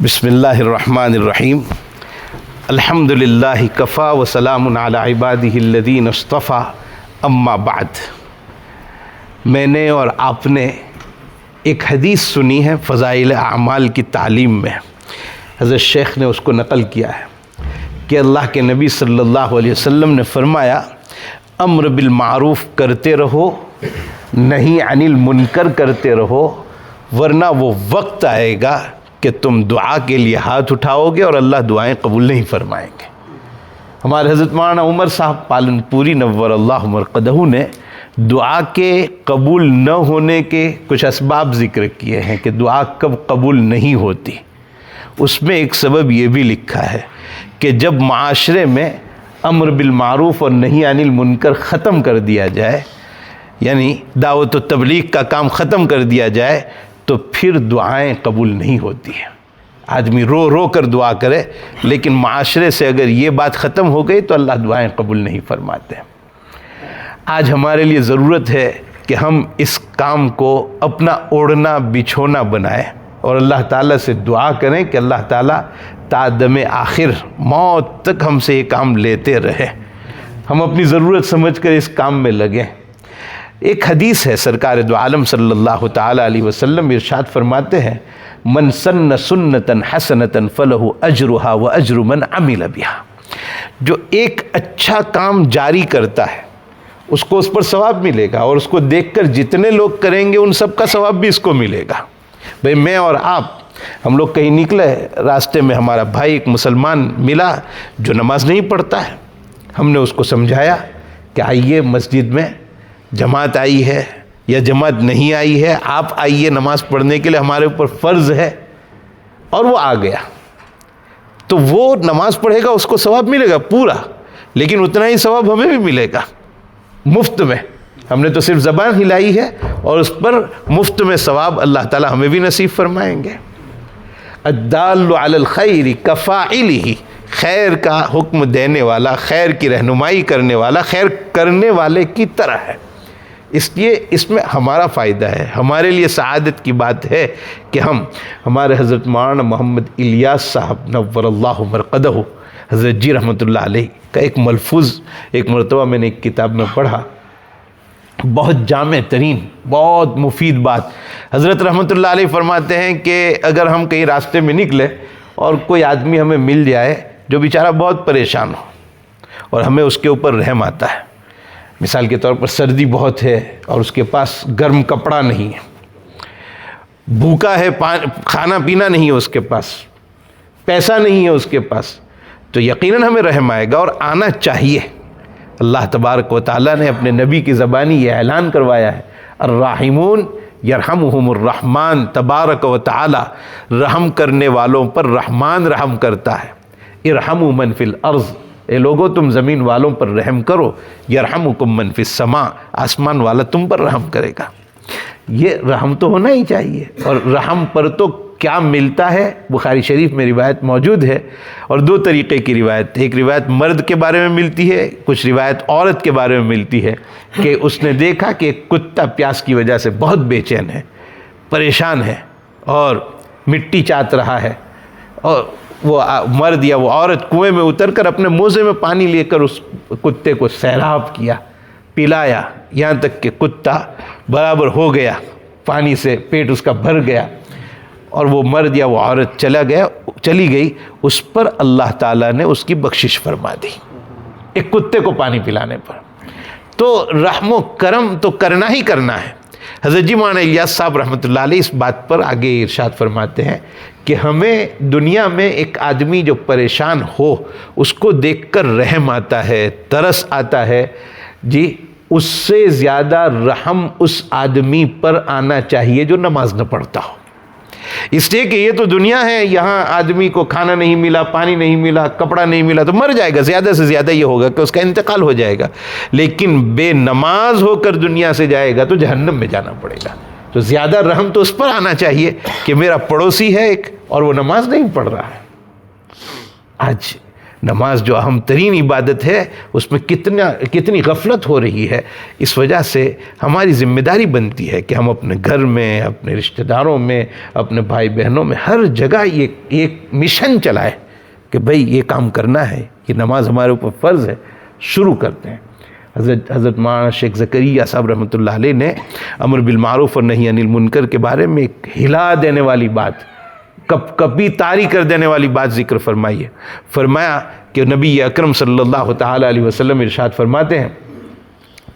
بسم اللہ الرحمن الرحیم الحمد للہ کفا وسلام علی عبادہ الذین اصطفیٰ اما بعد۔ میں نے اور آپ نے ایک حدیث سنی ہے فضائل اعمال کی تعلیم میں، حضرت شیخ نے اس کو نقل کیا ہے کہ اللہ کے نبی صلی اللہ علیہ وسلم نے فرمایا، امر بالمعروف کرتے رہو، نہی عن المنکر کرتے رہو، ورنہ وہ وقت آئے گا کہ تم دعا کے لیے ہاتھ اٹھاؤ گے اور اللہ دعائیں قبول نہیں فرمائیں گے۔ ہمارے حضرت مولانا عمر صاحب پالن پوری نور اللہ مرقدہ نے دعا کے قبول نہ ہونے کے کچھ اسباب ذکر کیے ہیں کہ دعا کب قبول نہیں ہوتی۔ اس میں ایک سبب یہ بھی لکھا ہے کہ جب معاشرے میں امر بالمعروف اور نہی عن المنکر ختم کر دیا جائے، یعنی دعوت و تبلیغ کا کام ختم کر دیا جائے، تو پھر دعائیں قبول نہیں ہوتی ہیں۔ آدمی رو رو کر دعا کرے، لیکن معاشرے سے اگر یہ بات ختم ہو گئی تو اللہ دعائیں قبول نہیں فرماتے۔ آج ہمارے لیے ضرورت ہے کہ ہم اس کام کو اپنا اوڑھنا بچھونا بنائیں اور اللہ تعالیٰ سے دعا کریں کہ اللہ تعالیٰ تا دم آخر موت تک ہم سے یہ کام لیتے رہے، ہم اپنی ضرورت سمجھ کر اس کام میں لگیں۔ ایک حدیث ہے، سرکار دو عالم صلی اللہ تعالیٰ علیہ وسلم ارشاد فرماتے ہیں، من سن سنتا حسنتا فلہ اجرہا واجر من عمل بہا۔ جو ایک اچھا کام جاری کرتا ہے اس کو اس پر ثواب ملے گا، اور اس کو دیکھ کر جتنے لوگ کریں گے ان سب کا ثواب بھی اس کو ملے گا۔ بھئی میں اور آپ، ہم لوگ کہیں نکلے، راستے میں ہمارا بھائی ایک مسلمان ملا جو نماز نہیں پڑھتا ہے، ہم نے اس کو سمجھایا کہ آئیے مسجد میں، جماعت آئی ہے یا جماعت نہیں آئی ہے، آپ آئیے نماز پڑھنے کے لیے، ہمارے اوپر فرض ہے، اور وہ آ گیا تو وہ نماز پڑھے گا، اس کو ثواب ملے گا پورا، لیکن اتنا ہی ثواب ہمیں بھی ملے گا مفت میں۔ ہم نے تو صرف زبان ہلائی ہے اور اس پر مفت میں ثواب اللہ تعالی ہمیں بھی نصیب فرمائیں گے۔ الدال علی الخیر کفاعلہ، خیر کا حکم دینے والا، خیر کی رہنمائی کرنے والا، خیر کرنے والے کی طرح ہے۔ اس لیے اس میں ہمارا فائدہ ہے، ہمارے لیے سعادت کی بات ہے کہ ہمارے حضرت مولانا محمد الیاس صاحب نور اللہ مرقدہ حضرت جی رحمۃ اللہ علیہ کا ایک ملفوظ ایک مرتبہ میں نے ایک کتاب میں پڑھا، بہت جامع ترین، بہت مفید بات۔ حضرت رحمۃ اللہ علیہ فرماتے ہیں کہ اگر ہم کہیں راستے میں نکلے اور کوئی آدمی ہمیں مل جائے جو بیچارہ بہت پریشان ہو اور ہمیں اس کے اوپر رحم آتا ہے، مثال کے طور پر سردی بہت ہے اور اس کے پاس گرم کپڑا نہیں ہے، بھوکا ہے، کھانا پینا نہیں ہے اس کے پاس، پیسہ نہیں ہے اس کے پاس، تو یقیناً ہمیں رحم آئے گا اور آنا چاہیے۔ اللہ تبارک و تعالیٰ نے اپنے نبی کی زبانی یہ اعلان کروایا ہے، الراحمون یرحمہم الرحمن، تبارک و تعالیٰ رحم کرنے والوں پر رحمان رحم کرتا ہے۔ ارحموا من فی الارض، اے لوگو تم زمین والوں پر رحم کرو، یرحمکم من فی السماء، آسمان والا تم پر رحم کرے گا۔ یہ رحم تو ہونا ہی چاہیے، اور رحم پر تو کیا ملتا ہے، بخاری شریف میں روایت موجود ہے، اور دو طریقے کی روایت، ایک روایت مرد کے بارے میں ملتی ہے، کچھ روایت عورت کے بارے میں ملتی ہے کہ اس نے دیکھا کہ ایک کتا پیاس کی وجہ سے بہت بے چین ہے، پریشان ہے اور مٹی چات رہا ہے، اور وہ مرد یا وہ عورت کنویں میں اتر کر اپنے موزے میں پانی لے کر اس کتے کو سیراب کیا، پلایا، یہاں تک کہ کتا برابر ہو گیا، پانی سے پیٹ اس کا بھر گیا، اور وہ مرد یا وہ عورت چلی گئی، اس پر اللہ تعالیٰ نے اس کی بخشش فرما دی، ایک کتے کو پانی پلانے پر۔ تو رحم و کرم تو کرنا ہی کرنا ہے۔ حضرت جی مولانا الیاس صاحب رحمۃ اللہ علیہ اس بات پر آگے ارشاد فرماتے ہیں کہ ہمیں دنیا میں ایک آدمی جو پریشان ہو اس کو دیکھ کر رحم آتا ہے، ترس آتا ہے، جی اس سے زیادہ رحم اس آدمی پر آنا چاہیے جو نماز نہ پڑھتا ہو۔ اس لیے کہ یہ تو دنیا ہے، یہاں آدمی کو کھانا نہیں ملا، پانی نہیں ملا، کپڑا نہیں ملا تو مر جائے گا، زیادہ سے زیادہ یہ ہوگا کہ اس کا انتقال ہو جائے گا، لیکن بے نماز ہو کر دنیا سے جائے گا تو جہنم میں جانا پڑے گا۔ تو زیادہ رحم تو اس پر آنا چاہیے کہ میرا پڑوسی ہے ایک اور وہ نماز نہیں پڑھ رہا ہے۔ آج نماز جو اہم ترین عبادت ہے اس میں کتنی غفلت ہو رہی ہے. اس وجہ سے ہماری ذمہ داری بنتی ہے کہ ہم اپنے گھر میں، اپنے رشتہ داروں میں، اپنے بھائی بہنوں میں ہر جگہ یہ ایک مشن چلائے کہ بھئی یہ کام کرنا ہے، یہ نماز ہمارے اوپر فرض ہے. شروع کرتے ہیں. حضرت مولانا شیخ زکریا صاحب رحمۃ اللہ علیہ نے امر بالمعروف اور نہی عن المنکر کے بارے میں ایک ہلا دینے والی بات، کبھی طاری کر دینے والی بات ذکر فرمائی ہے. فرمایا کہ نبی اکرم صلی اللہ تعالی علیہ وسلم ارشاد فرماتے ہیں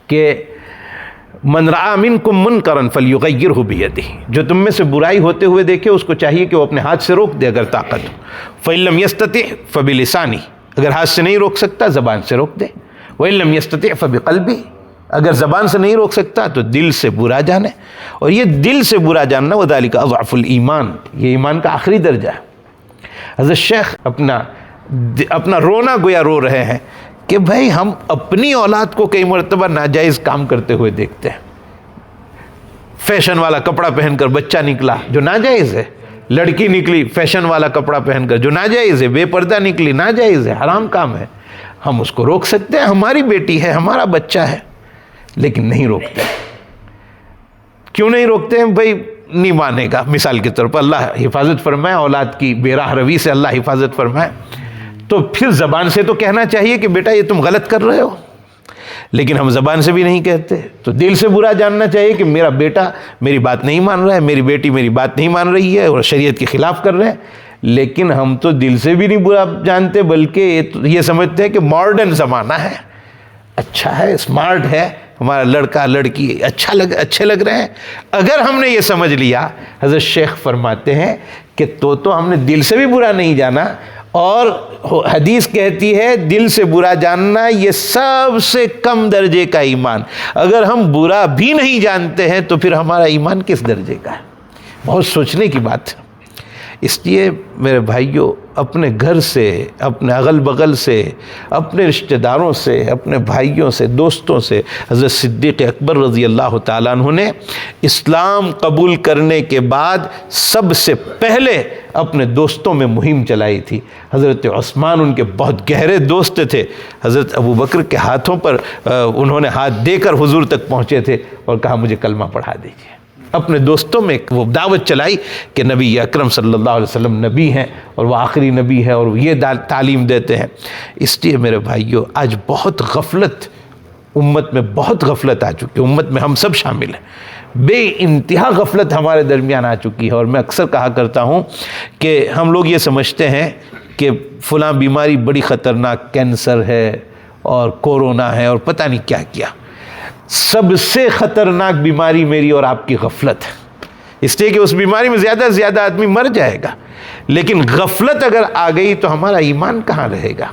کہ من رعا منکم منکرا فلیغیرہ بیدہ، جو تم میں سے برائی ہوتے ہوئے دیکھے اس کو چاہیے کہ وہ اپنے ہاتھ سے روک دے اگر طاقت ہو. فإن لم یستطع فبلسانہ، اگر ہاتھ سے نہیں روک سکتا زبان سے روک دے. وإن لم یستطع فبقلبہ، اگر زبان سے نہیں روک سکتا تو دل سے برا جانے. اور یہ دل سے برا جاننا وذالک اضعف الایمان، یہ ایمان کا آخری درجہ ہے. حضرت شیخ اپنا رونا گویا رو رہے ہیں کہ بھائی ہم اپنی اولاد کو کئی مرتبہ ناجائز کام کرتے ہوئے دیکھتے ہیں. فیشن والا کپڑا پہن کر بچہ نکلا جو ناجائز ہے، لڑکی نکلی فیشن والا کپڑا پہن کر جو ناجائز ہے، بے پردہ نکلی ناجائز ہے، حرام کام ہے. ہم اس کو روک سکتے ہیں، ہماری بیٹی ہے، ہمارا بچہ ہے، لیکن نہیں روکتے. کیوں نہیں روکتے ہیں؟ بھائی نہیں مانے گا. مثال کے طور پر اللہ حفاظت فرمائے، اولاد کی بے راہ روی سے اللہ حفاظت فرمائے. تو پھر زبان سے تو کہنا چاہیے کہ بیٹا یہ تم غلط کر رہے ہو، لیکن ہم زبان سے بھی نہیں کہتے. تو دل سے برا جاننا چاہیے کہ میرا بیٹا میری بات نہیں مان رہا ہے، میری بیٹی میری بات نہیں مان رہی ہے اور شریعت کے خلاف کر رہے ہیں. لیکن ہم تو دل سے بھی نہیں برا جانتے، بلکہ یہ سمجھتے ہیں کہ ماڈرن زمانہ ہے، اچھا ہے، اسمارٹ ہے، ہمارا لڑکا لڑکی اچھے لگ رہے ہیں. اگر ہم نے یہ سمجھ لیا، حضرت شیخ فرماتے ہیں کہ تو ہم نے دل سے بھی برا نہیں جانا. اور حدیث کہتی ہے دل سے برا جاننا یہ سب سے کم درجے کا ایمان. اگر ہم برا بھی نہیں جانتے ہیں تو پھر ہمارا ایمان کس درجے کا ہے؟ بہت سوچنے کی بات ہے. اس لیے میرے بھائیوں، اپنے گھر سے، اپنے اغل بغل سے، اپنے رشتہ داروں سے، اپنے بھائیوں سے، دوستوں سے، حضرت صدیق اکبر رضی اللہ تعالیٰ عنہ نے اسلام قبول کرنے کے بعد سب سے پہلے اپنے دوستوں میں مہم چلائی تھی. حضرت عثمان ان کے بہت گہرے دوست تھے. حضرت ابو بکر کے ہاتھوں پر انہوں نے ہاتھ دے کر حضور تک پہنچے تھے اور کہا مجھے کلمہ پڑھا دیجیے. اپنے دوستوں میں وہ دعوت چلائی کہ نبی اکرم صلی اللہ علیہ وسلم نبی ہیں اور وہ آخری نبی ہے اور وہ یہ تعلیم دیتے ہیں. اس لیے میرے بھائیوں، آج بہت غفلت، امت میں بہت غفلت آ چکی ہے. امت میں ہم سب شامل ہیں. بے انتہا غفلت ہمارے درمیان آ چکی ہے. اور میں اکثر کہا کرتا ہوں کہ ہم لوگ یہ سمجھتے ہیں کہ فلاں بیماری بڑی خطرناک کینسر ہے اور کورونا ہے اور پتہ نہیں کیا کیا. سب سے خطرناک بیماری میری اور آپ کی غفلت ہے. اس لیے کہ اس بیماری میں زیادہ سے زیادہ آدمی مر جائے گا، لیکن غفلت اگر آ گئی تو ہمارا ایمان کہاں رہے گا؟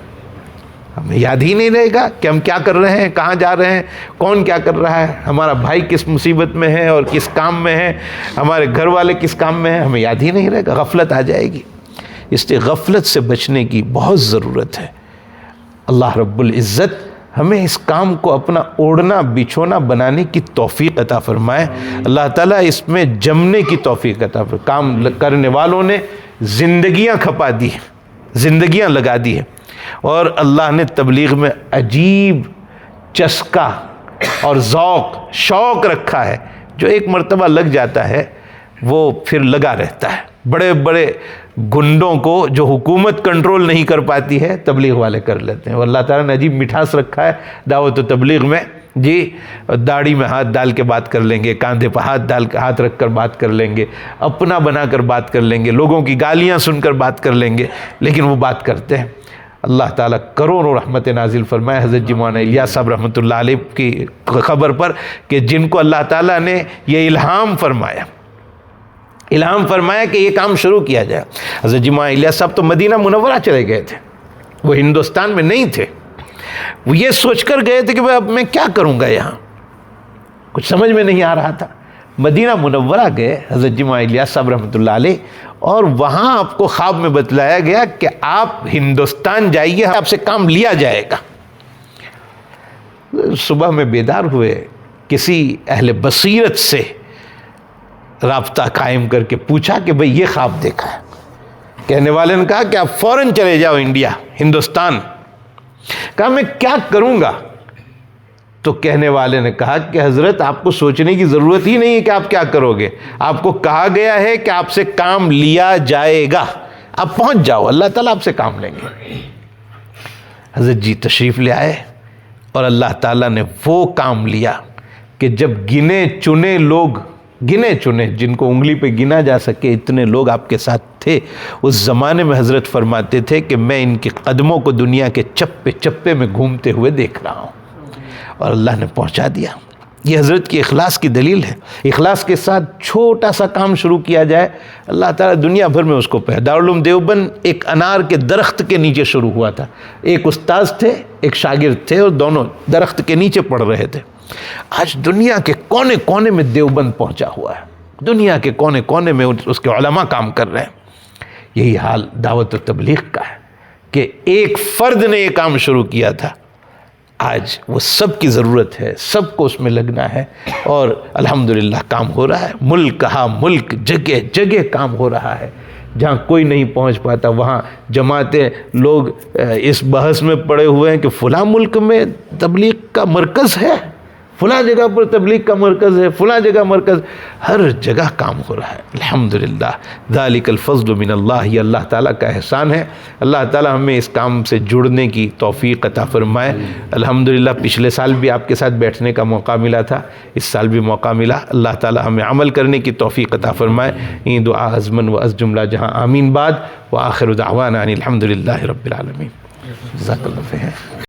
ہمیں یاد ہی نہیں رہے گا کہ ہم کیا کر رہے ہیں، کہاں جا رہے ہیں، کون کیا کر رہا ہے، ہمارا بھائی کس مصیبت میں ہے اور کس کام میں ہے، ہمارے گھر والے کس کام میں ہیں، ہمیں یاد ہی نہیں رہے گا. غفلت آ جائے گی. اس لیے غفلت سے بچنے کی بہت ضرورت ہے. اللہ رب العزت ہمیں اس کام کو اپنا اوڑھنا بچھونا بنانے کی توفیق عطا فرمائے. اللہ تعالیٰ اس میں جمنے کی توفیق عطا فرمائے. کام کرنے والوں نے زندگیاں کھپا دی، زندگیاں لگا دی ہیں، اور اللہ نے تبلیغ میں عجیب چسکا اور شوق رکھا ہے. جو ایک مرتبہ لگ جاتا ہے وہ پھر لگا رہتا ہے. بڑے بڑے گنڈوں کو جو حکومت کنٹرول نہیں کر پاتی ہے تبلیغ والے کر لیتے ہیں. اور اللہ تعالیٰ نے عجیب مٹھاس رکھا ہے دعوت و تبلیغ میں. جی داڑھی میں ہاتھ ڈال کے بات کر لیں گے، کاندھے پہ ہاتھ رکھ کر بات کر لیں گے، اپنا بنا کر بات کر لیں گے، لوگوں کی گالیاں سن کر بات کر لیں گے، لیکن وہ بات کرتے ہیں. اللہ تعالیٰ کروڑوں رحمت نازل فرمائے حضرت جی مولانا الیاس صاحب رحمۃ اللہ علیہ کی خبر پر کہ جن کو اللہ تعالیٰ نے یہ الہام فرمایا کہ یہ کام شروع کیا جائے. حضرت جی مولانا الیاس صاحب تو مدینہ منورہ چلے گئے تھے، وہ ہندوستان میں نہیں تھے. وہ یہ سوچ کر گئے تھے کہ بھائی اب میں کیا کروں گا، یہاں کچھ سمجھ میں نہیں آ رہا تھا. مدینہ منورہ گئے حضرت جی مولانا الیاس صاحب رحمۃ اللہ علیہ، اور وہاں آپ کو خواب میں بتلایا گیا کہ آپ ہندوستان جائیے، آپ سے کام لیا جائے گا. صبح میں بیدار ہوئے، کسی اہل بصیرت سے رابطہ قائم کر کے پوچھا کہ بھئی یہ خواب دیکھا ہے. کہنے والے نے کہا کہ آپ فوراً چلے جاؤ انڈیا، ہندوستان۔ کہا میں کیا کروں گا؟ تو کہنے والے نے کہا کہ حضرت آپ کو سوچنے کی ضرورت ہی نہیں ہے کہ آپ کیا کرو گے، آپ کو کہا گیا ہے کہ آپ سے کام لیا جائے گا، آپ پہنچ جاؤ، اللہ تعالیٰ آپ سے کام لیں گے۔ حضرت جی تشریف لے آئے اور اللہ تعالیٰ نے وہ کام لیا کہ جب گنے چنے لوگ، گنے چنے جن کو انگلی پہ گنا جا سکے اتنے لوگ آپ کے ساتھ تھے، اس زمانے میں حضرت فرماتے تھے کہ میں ان کے قدموں کو دنیا کے چپے چپے میں گھومتے ہوئے دیکھ رہا ہوں، اور اللہ نے پہنچا دیا۔ یہ حضرت کی اخلاص کی دلیل ہے۔ اخلاص کے ساتھ چھوٹا سا کام شروع کیا جائے، اللہ تعالیٰ دنیا بھر میں اس کو پہ۔ دارالعلوم دیوبند ایک انار کے درخت کے نیچے شروع ہوا تھا، ایک استاذ تھے ایک شاگرد تھے، اور دونوں درخت کے نیچے پڑھ رہے تھے۔ آج دنیا کے کونے کونے میں دیوبند پہنچا ہوا ہے، دنیا کے کونے کونے میں اس کے علماء کام کر رہے ہیں۔ یہی حال دعوت و تبلیغ کا ہے کہ ایک فرد نے یہ کام شروع کیا تھا، آج وہ سب کی ضرورت ہے، سب کو اس میں لگنا ہے، اور الحمدللہ کام ہو رہا ہے۔ ملک ہا ملک، جگہ جگہ کام ہو رہا ہے۔ جہاں کوئی نہیں پہنچ پاتا وہاں جماعتیں، لوگ اس بحث میں پڑے ہوئے ہیں کہ فلاں ملک میں تبلیغ کا مرکز ہے، فلاں جگہ پر تبلیغ کا مرکز ہے، فلاں جگہ مرکز، ہر جگہ کام ہو رہا ہے الحمدللہ۔ ذالک الفضل من اللہ، یہ اللہ تعالیٰ کا احسان ہے۔ اللہ تعالیٰ ہمیں اس کام سے جڑنے کی توفیق عطا فرمائے۔ الحمدللہ پچھلے سال بھی آپ کے ساتھ بیٹھنے کا موقع ملا تھا، اس سال بھی موقع ملا۔ اللہ تعالیٰ ہمیں عمل کرنے کی توفیق عطا فرمائے۔ این دعا ازمن و از جملہ جہاں آمین بعد، وآخر دعوانا ان الحمدللہ رب العالمین۔ جزاک اللہ خیر۔